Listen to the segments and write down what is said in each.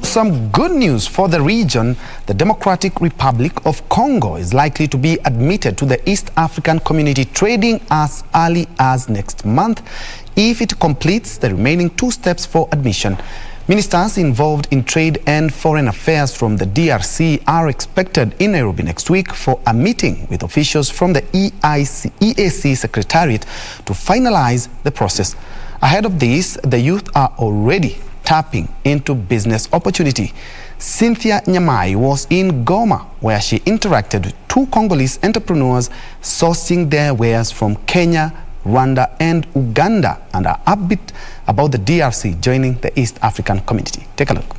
Some good news for the region. The Democratic Republic of Congo is likely to be admitted to the East African Community Trading as early as next month if it completes the remaining 2 steps for admission. Ministers involved in trade and foreign affairs from the DRC are expected in Nairobi next week for a meeting with officials from the EAC Secretariat to finalize the process. Ahead of this, the youth are already tapping into business opportunity. Cynthia Nyamai was in Goma, where she interacted with 2 Congolese entrepreneurs sourcing their wares from Kenya, Rwanda and Uganda, and are upbeat about the DRC joining the East African community. Take a look.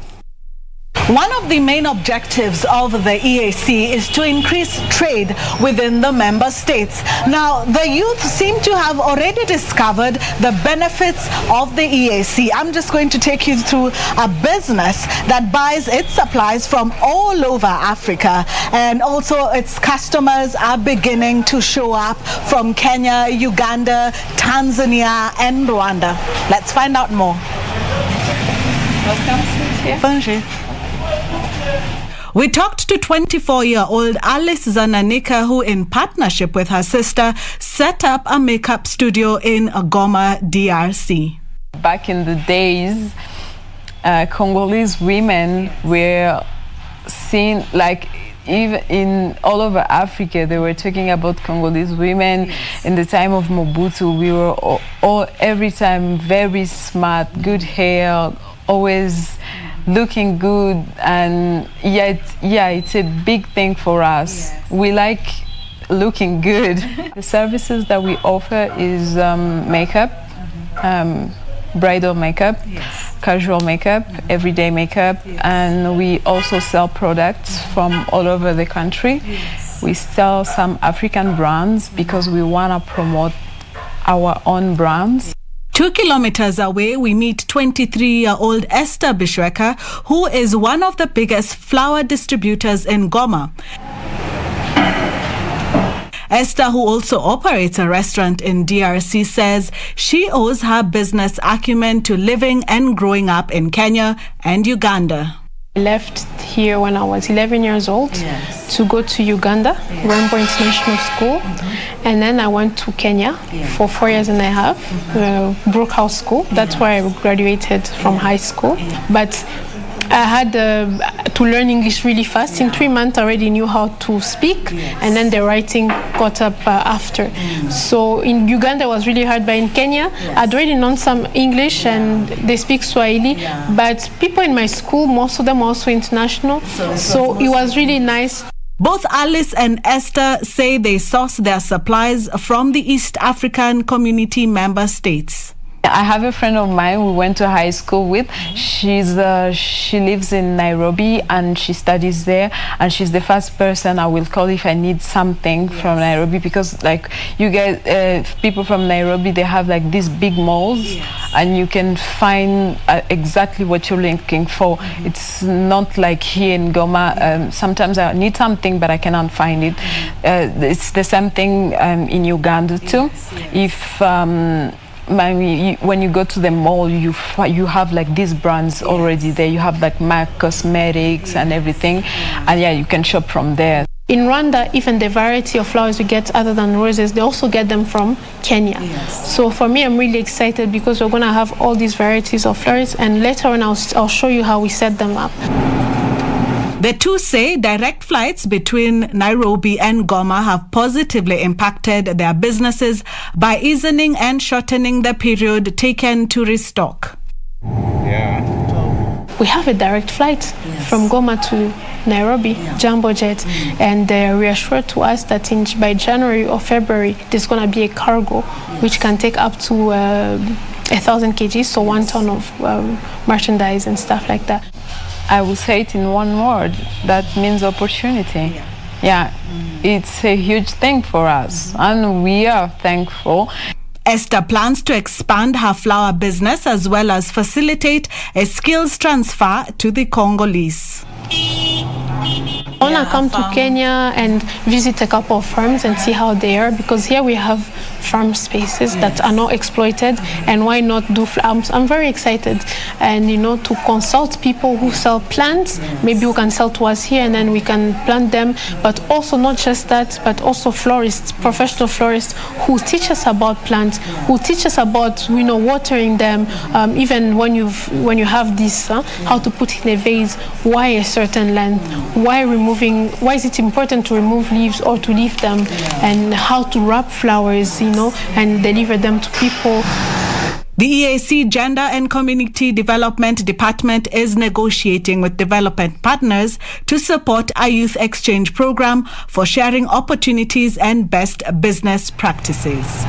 One of the main objectives of the EAC is to increase trade within the member states. Now, the youth seem to have already discovered the benefits of the EAC. I'm just going to take you through a business that buys its supplies from all over Africa, and also its customers are beginning to show up from Kenya, Uganda, Tanzania and Rwanda. Let's find out more. Welcome, Cynthia. Bonjour. We talked to 24-year-old Alice Zananika, who in partnership with her sister set up a makeup studio in Goma, DRC. Back in the days, Congolese women were seen, like, even in all over Africa, they were talking about Congolese women. Yes. In the time of Mobutu, we were all every time very smart, good hair, always looking good, and it's a big thing for us. Yes. We like looking good. The services that we offer is makeup, bridal makeup, yes, casual makeup, everyday makeup, yes, and we also sell products from all over the country. Yes. We sell some African brands because we want to promote our own brands. 2 kilometers away, we meet 23-year-old Esther Bishweka, who is one of the biggest flower distributors in Goma. Esther, who also operates a restaurant in DRC, says she owes her business acumen to living and growing up in Kenya and Uganda. I left here when I was 11 years old, yes, to go to Uganda, yes, Rainbow International School, and then I went to Kenya, yeah, for 4 years and a half, Brookhouse School. That's where I graduated from high school. But I had to learn English really fast. In 3 months I already knew how to speak, yes, and then the writing got up after. So in Uganda it was really hard, but in Kenya, yes, I'd already known some English, and they speak Swahili, yeah, but people in my school, most of them also international, so it was really nice. Both Alice and Esther say they source their supplies from the East African Community member states. I have a friend of mine we went to high school with. She lives in Nairobi and she studies there, and she's the first person I will call if I need something, yes, from Nairobi, because like you guys, people from Nairobi, they have like these big malls, yes, and you can find exactly what you're looking for. It's not like here in Goma. Sometimes I need something but I cannot find it. It's the same thing in Uganda too. Yes, yes. If when you go to the mall, you have like these brands, yes, already there. You have like MAC Cosmetics, yes, and everything, yes, and yeah, you can shop from there. In Rwanda, even the variety of flowers we get other than roses, they also get them from Kenya. Yes. So for me, I'm really excited because we're going to have all these varieties of flowers, and later on I'll show you how we set them up. The two say direct flights between Nairobi and Goma have positively impacted their businesses by easing and shortening the period taken to restock. Yeah. We have a direct flight, yes, from Goma to Nairobi, yeah, Jumbo Jet, and they reassured to us that by January or February there's going to be a cargo, yes, which can take up to 1,000 kg, so 1 ton of merchandise and stuff like that. I will say it in one word, that means opportunity. Yeah, it's a huge thing for us, and we are thankful. Esther plans to expand her flower business as well as facilitate a skills transfer to the Congolese. I want to come to Kenya and visit a couple of farms and see how they are, because here we have farm spaces that are not exploited, and why not do I'm very excited, and to consult people who sell plants, maybe who can sell to us here, and then we can plant them. But also not just that, but also florists, professional florists who teach us about plants, who teach us about watering them, even when you have this, how to put in a vase, why a certain length, why is it important to remove leaves or to leave them, and how to wrap flowers, and deliver them to people. The EAC Gender and Community Development Department is negotiating with development partners to support a youth exchange program for sharing opportunities and best business practices.